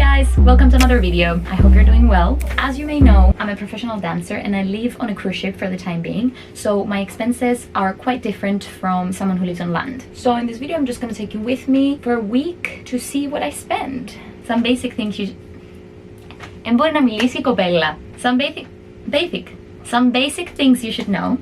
guys, welcome to another video. I hope you're doing well. As you may know, I'm a professional dancer and I live on a cruise ship for the time being, so my expenses are quite different from someone who lives on land. So in this video I'm just going to take you with me for a week to see what I spend. Some basic things you... Some basic things you should know.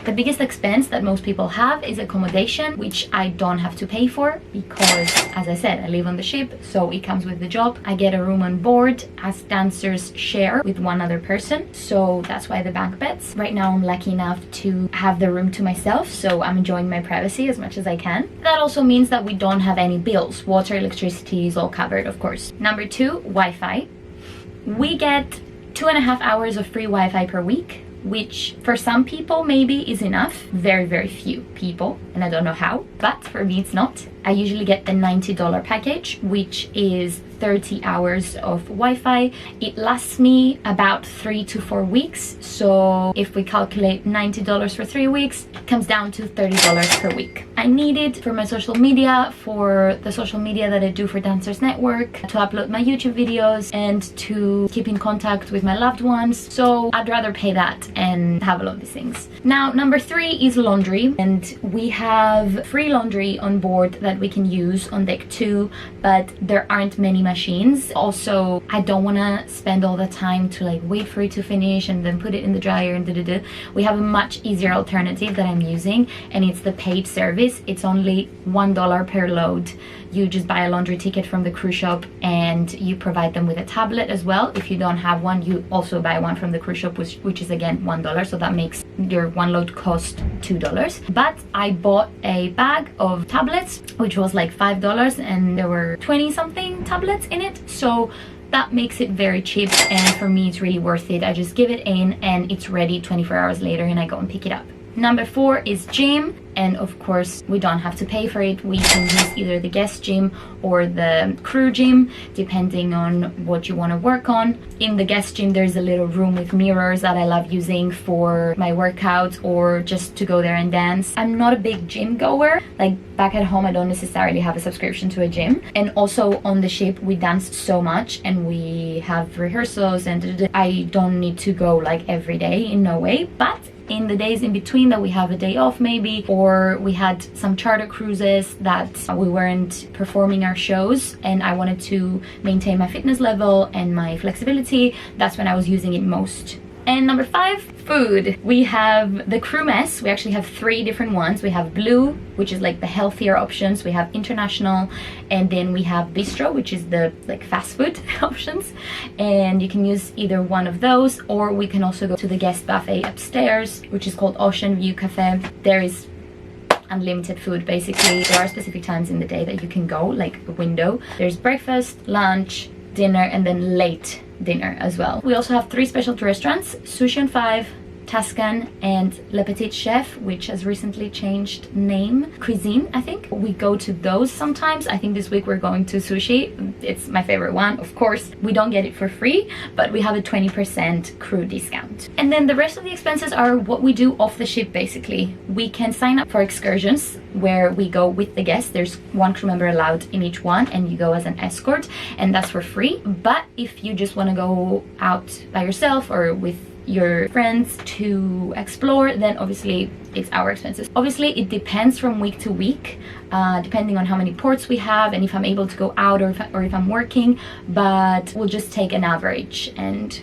The biggest expense that most people have is accommodation, which I don't have to pay for because, as I said, I live on the ship, so it comes with the job. I get a room on board as dancers share with one other person, so that's why the bank beds. Right now I'm lucky enough to have the room to myself, so I'm enjoying my privacy as much as I can. That also means that we don't have any bills. Water, electricity is all covered, of course. Number 2, Wi-Fi. We get 2.5 hours of free Wi-Fi per week, which for some people maybe is enough. Very few people, and I don't know how, but for me it's not. I usually get the $90 package, which is 30 hours of Wi-Fi. It lasts me about 3 to 4 weeks, so if we calculate $90 for 3 weeks, it comes down to $30 per week. I need it for my social media, for the social media that I do for Dancers Network, to upload my YouTube videos and to keep in contact with my loved ones, so I'd rather pay that and have all of these things. Now, number 3 is laundry, and we have free laundry on board that we can use on deck 2, but there aren't many machines. Also, I don't want to spend all the time to like wait for it to finish and then put it in the dryer and We have a much easier alternative that I'm using, and it's the paid service. It's only $1 per load. You just buy a laundry ticket from the cruise shop and you provide them with a tablet as well. If you don't have one, you also buy one from the cruise shop, which is again $1, so that makes your one load cost $2. But I bought a bag of tablets, which was like $5, and there were 20 something tablets in it, so that makes it very cheap, and for me it's really worth it. I just give it in and it's ready 24 hours later and I go and pick it up. Number 4 is gym, and of course we don't have to pay for it. We can use either the guest gym or the crew gym, depending on what you want to work on. In the guest gym there's a little room with mirrors that I love using for my workouts or just to go there and dance. I'm not a big gym goer. Like back at home I don't necessarily have a subscription to a gym, and also on the ship we dance so much and we have rehearsals and I don't need to go like every day, in no way. But in the days in between that we have a day off maybe, or we had some charter cruises that we weren't performing our shows and I wanted to maintain my fitness level and my flexibility, that's when I was using it most. And number 5, food. We have the crew mess. We actually have 3 different ones. We have blue, which is like the healthier options. We have international, and then we have bistro, which is the like fast food options. And you can use either one of those, or we can also go to the guest buffet upstairs, which is called Ocean View Cafe. There is unlimited food basically. There are specific times in the day that you can go, like a window. There's breakfast, lunch, dinner, and then late dinner as well. We also have 3 specialty restaurants: Sushi on 5, Tuscan, and Le Petit Chef, which has recently changed name, Cuisine, I think. We go to those sometimes. I think this week we're going to Sushi. It's my favorite one. Of course, we don't get it for free, but we have a 20% crew discount. And then the rest of the expenses are what we do off the ship, basically. We can sign up for excursions where we go with the guests. There's 1 crew member allowed in each one, and you go as an escort, and that's for free. But if you just want to go out by yourself or with your friends to explore, then obviously it's our expenses. Obviously it depends from week to week, depending on how many ports we have and if I'm able to go out or if I'm working, but we'll just take an average and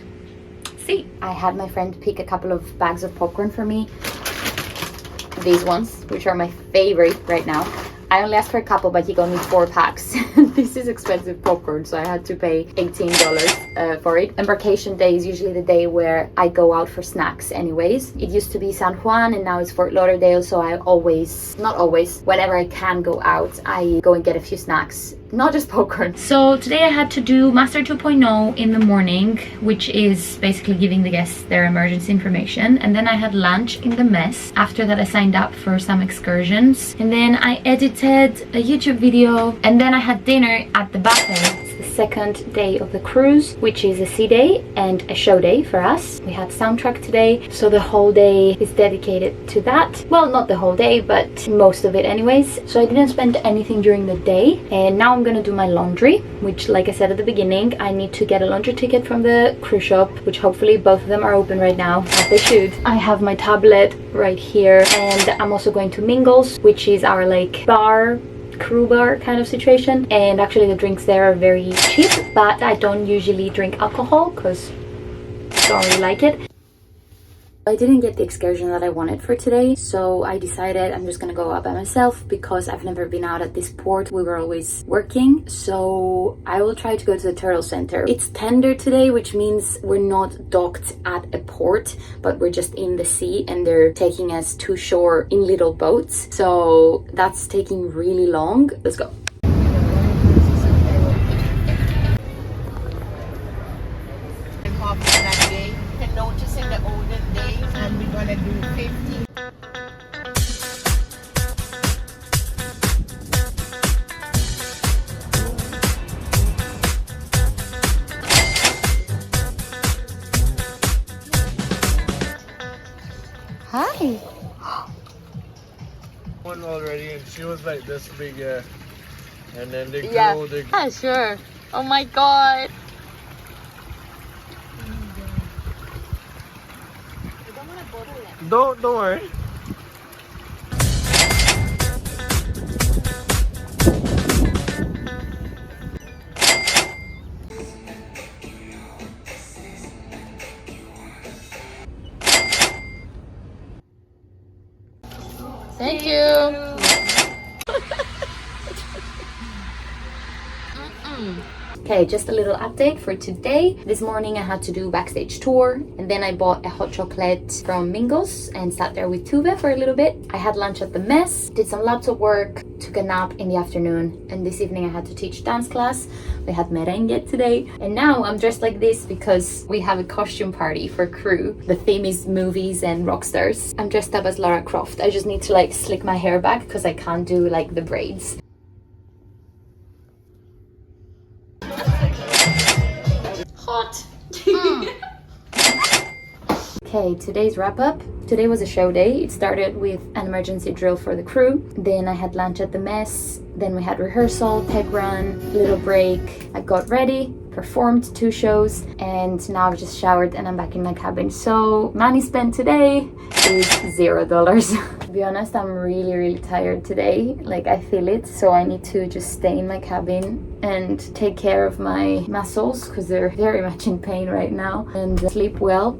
see. I had my friend pick a couple of bags of popcorn for me, these ones, which are my favorite right now. I only asked for a couple, but he got me 4 packs. This is expensive popcorn, so I had to pay $18 for it. Embarkation day is usually the day where I go out for snacks anyways. It used to be San Juan and now it's Fort Lauderdale, so I always, not always, whenever I can go out, I go and get a few snacks, not just popcorn. So today I had to do Master 2.0 in the morning, which is basically giving the guests their emergency information, and then I had lunch in the mess. After that I signed up for some excursions, and then I edited a YouTube video, and then I had dinner at the buffet. It's the second day of the cruise, which is a sea day and a show day for us. We had soundtrack today, so the whole day is dedicated to that. Well, not the whole day, but most of it anyways. So I didn't spend anything during the day, and now I'm gonna do my laundry, which, like I said at the beginning, I need to get a laundry ticket from the cruise shop, which hopefully both of them are open right now, as they should. I have my tablet right here, and I'm also going to Mingles, which is our like bar, crew bar kind of situation, and actually the drinks there are very cheap, but I don't usually drink alcohol because I don't really like it. I didn't get the excursion that I wanted for today, so I decided I'm just gonna go out by myself because I've never been out at this port. We were always working, so I will try to go to the Turtle Center. It's tender today, which means we're not docked at a port, but we're just in the sea and they're taking us to shore in little boats. So that's taking really long. Let's go. Noticing the olden days, and we're gonna do 50. Hi. One already, and she was like this big, and then they grew. Yeah, yeah, sure. Oh my god. Don't worry. Thank you. Okay, just a little update for today. This morning I had to do backstage tour, and then I bought a hot chocolate from Mingles and sat there with Tuve for a little bit. I had lunch at the mess, did some laptop work, took a nap in the afternoon, and this evening I had to teach dance class. We had merengue today, and now I'm dressed like this because we have a costume party for crew. The theme is movies and rock stars. I'm dressed up as Lara Croft. I just need to like slick my hair back because I can't do like the braids. Hot. Okay, today's wrap up. Today was a show day. It started with an emergency drill for the crew. Then I had lunch at the mess. Then we had rehearsal, peg run, little break. I got ready, performed 2 shows, and now I've just showered and I'm back in my cabin. So money spent today is $0. To be honest, I'm really tired today. Like, I feel it, so I need to just stay in my cabin and take care of my muscles because they're very much in pain right now, and sleep well.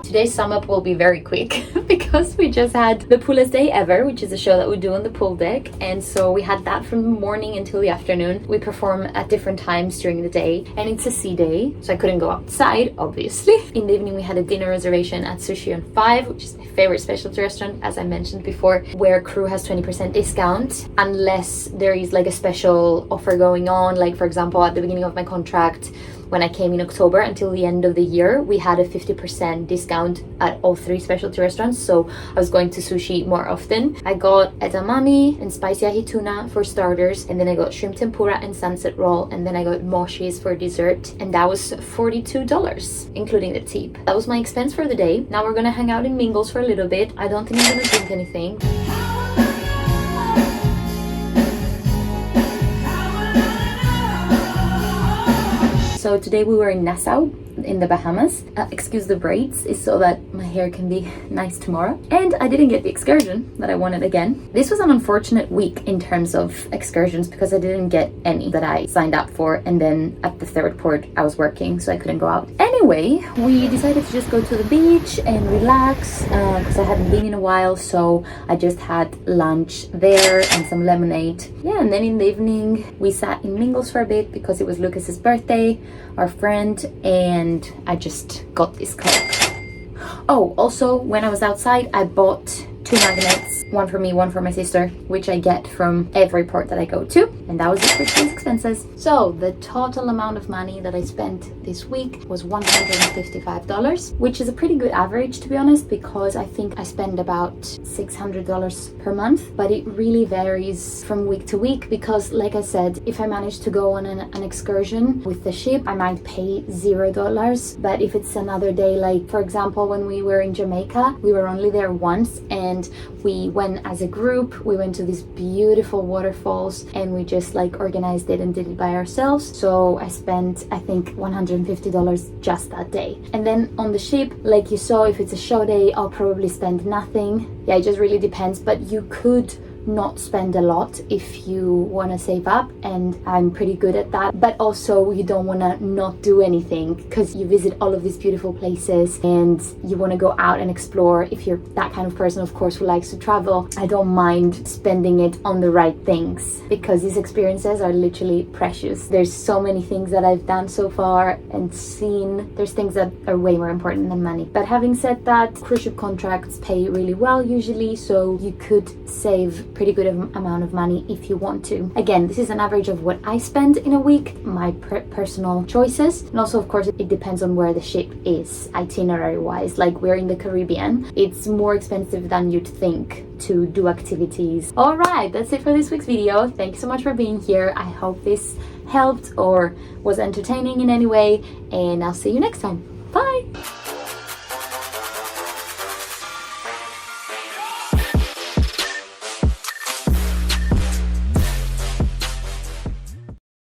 Today's sum up will be very quick because we just had the poolest day ever, which is a show that we do on the pool deck, and so we had that from the morning until the afternoon. We perform at different times during the day, and it's a sea day, so I couldn't go outside, obviously. In the evening we had a dinner reservation at Sushi on 5, which is my favorite specialty restaurant, as I mentioned before, where crew has 20% discount unless there is like a special offer going on. Like, for example, at the beginning of my contract, when I came in October until the end of the year, we had a 50% discount at all 3 specialty restaurants, so I was going to sushi more often. I got edamame and spicy ahi tuna for starters, and then I got shrimp tempura and sunset roll, and then I got mochis for dessert, and that was $42, including the tip. That was my expense for the day. Now we're gonna hang out in Mingles for a little bit. I don't think I'm gonna drink anything. So today we were in Nassau in the Bahamas. Excuse the braids, is so that my hair can be nice tomorrow. And I didn't get the excursion that I wanted again. This was an unfortunate week in terms of excursions because I didn't get any that I signed up for, and then at the 3rd port I was working, so I couldn't go out. Anyway, we decided to just go to the beach and relax because I hadn't been in a while, so I just had lunch there and some lemonade. Yeah, and then in the evening we sat in Mingles for a bit because it was Lucas's birthday, our friend, and I just got this Coke. Oh, also when I was outside I bought 2 magnets, one for me, one for my sister, which I get from every port that I go to. And that was it for today's expenses. So the total amount of money that I spent this week was $155, which is a pretty good average, to be honest, because I think I spend about $600 per month, but it really varies from week to week because, like I said, if I manage to go on an excursion with the ship, I might pay $0. But if it's another day, like for example, when we were in Jamaica, we were only there once and we went as a group. We went to these beautiful waterfalls and we just like organized it and did it by ourselves. So I spent, I think, $150 just that day. And then on the ship, like you saw, if it's a show day, I'll probably spend nothing. Yeah, it just really depends, but you could not spend a lot if you want to save up, and I'm pretty good at that. But also you don't want to not do anything because you visit all of these beautiful places and you want to go out and explore. If you're that kind of person, of course, who likes to travel, I don't mind spending it on the right things because these experiences are literally precious. There's so many things that I've done so far and seen. There's things that are way more important than money. But having said that, cruise ship contracts pay really well usually, so you could save pretty good amount of money if you want to. Again, this is an average of what I spend in a week, my personal choices, and also of course it depends on where the ship is itinerary wise. Like we're in the Caribbean, it's more expensive than you'd think to do activities. All right, that's it for this week's video. Thank you so much for being here. I hope this helped or was entertaining in any way, and I'll see you next time. Bye.